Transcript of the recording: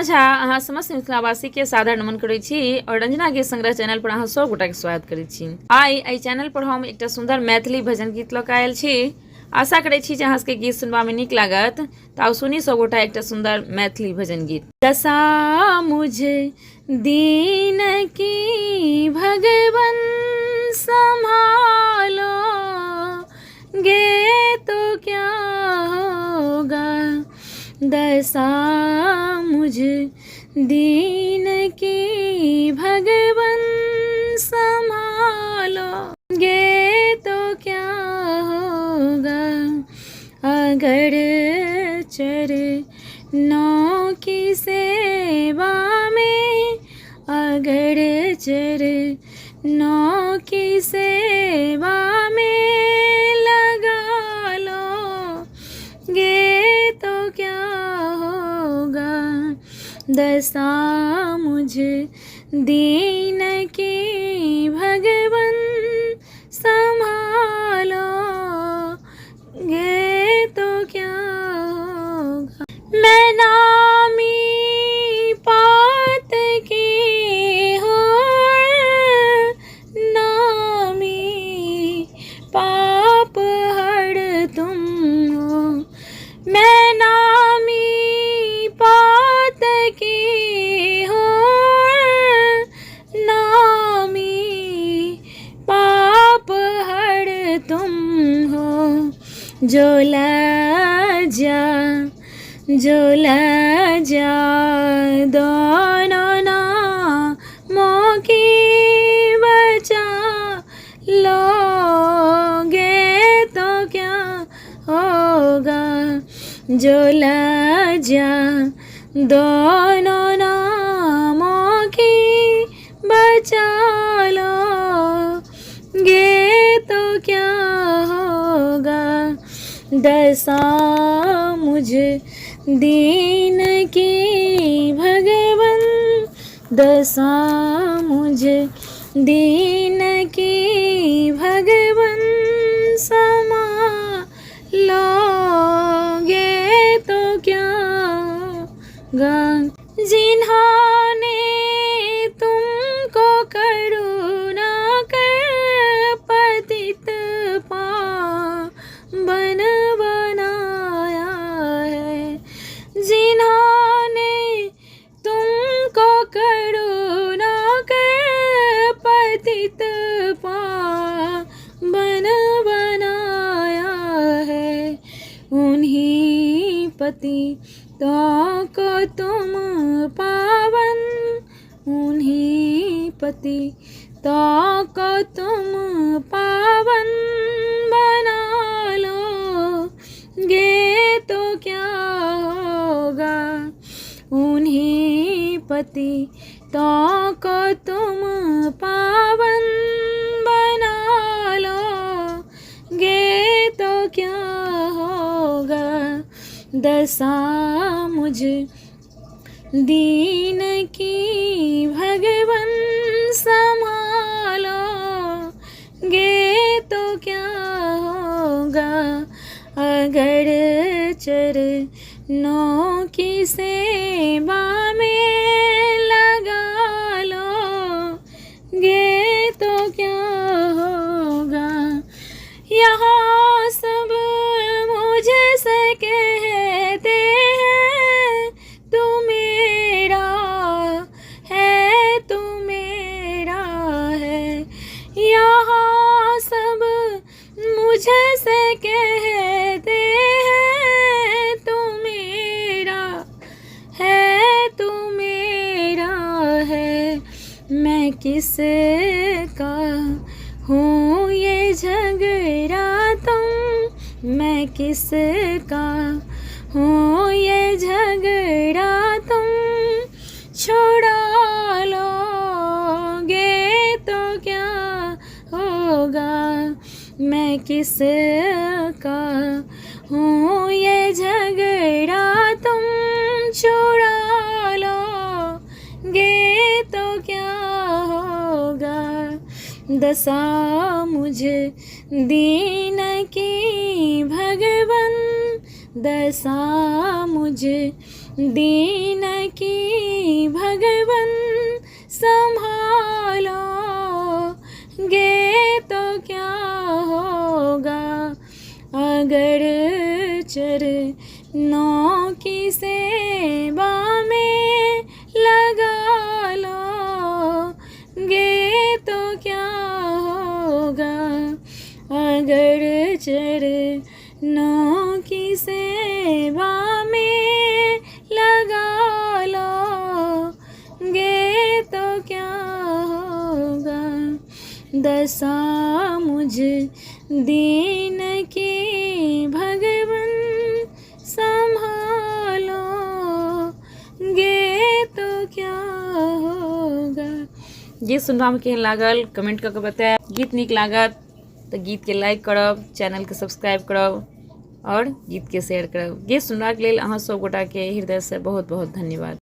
झा अहाँ समस्त मिथिलावासी के सादर नमन करै छी और रंजना गीत संग्रह चैनल पर अहाँ सब गोटा के स्वागत करै छी। आइ एहि चैनल पर हम एकटा सुंदर मैथिली भजन गीत लऽ कऽ आयल छी। आशा करै छी जे अहाँ सबके गीत सुनबा में नीक लागत। तऽ आउ सुनी सब गोटा एकटा सुंदर मैथिली भजन गीत। दशा मुझे दीन की भगवन संभालो, गे तो क्या होगा। दशा मुझे दीन की भगवन संभालो, गे तो क्या होगा। अगर चरणों की सेवा में, अगर चरणों की सेवा में लगा लो, गे तो क्या होगा। दशा मुझे दीन की भगवन संभालो, गे तो क्या होगा। मैं नामी पात की हूँ, नामी पाप हर तुम हो। मैं नामी पात की हूँ, नामी पाप हर तुम हो। जो लजा दोनों नामों की बचा लोगे तो क्या होगा। जो लजा दोनों नामों की बचा लोगे तो क्या होगा। दशा मुझे दीन की भगवन, दशा मुझे दीन की भगवन संभालोगे तो क्या होगा। जिन्होंने तुमको करुणा कर पतित पावन बनाया है। जिन्होंने तुमको करुणा कर पतित पावन बनाया है। उन्हीं पतितों को तुम पावन, उन्हीं पतितों को तुम पावन बना लो, गे तो क्या होगा। उन्हीं पतितों को तुम पावन बना लो, गे तो क्या होगा। दशा मुझे दीन की भगवन संभालो, गे तो क्या होगा। अगर चरणों की सेवा में लगा लो, गे तो क्या होगा। यहाँ सब मुझे से कहते हैं तू मेरा है, तू मेरा है। यहाँ सब मुझे से कहते हैं तू मेरा है, तू मेरा है। मैं किसका हूँ ये झगड़ा तुम, मैं किसका हूँ ये झगड़ा तुम छुड़ा लोगे तो क्या होगा। मैं किसका हूँ ये झगड़ा तुम छुड़ा लोगे तो क्या होगा। दशा मुझे दीन की भगवन, दशा मुझे दीन की भगवन संभालो, गे तो क्या होगा अगर चरणों की सेवा में लगा लो, गे तो क्या होगा अगर चरणों की सेवा में लगा लो, गे तो क्या होगा। दशा मुझ दीन की भगवन संभालो, गे तो क्या होगा। गीत सुनबा में केहन लागल कमेंट करके बताएब। गीत नीक लागत तो गीत के लाइक करब, चैनल के सब्सक्राइब करब और गीत के शेयर करब। गीत सुनबाक लेल अहाँ सब गोटा के हृदय से बहुत बहुत धन्यवाद।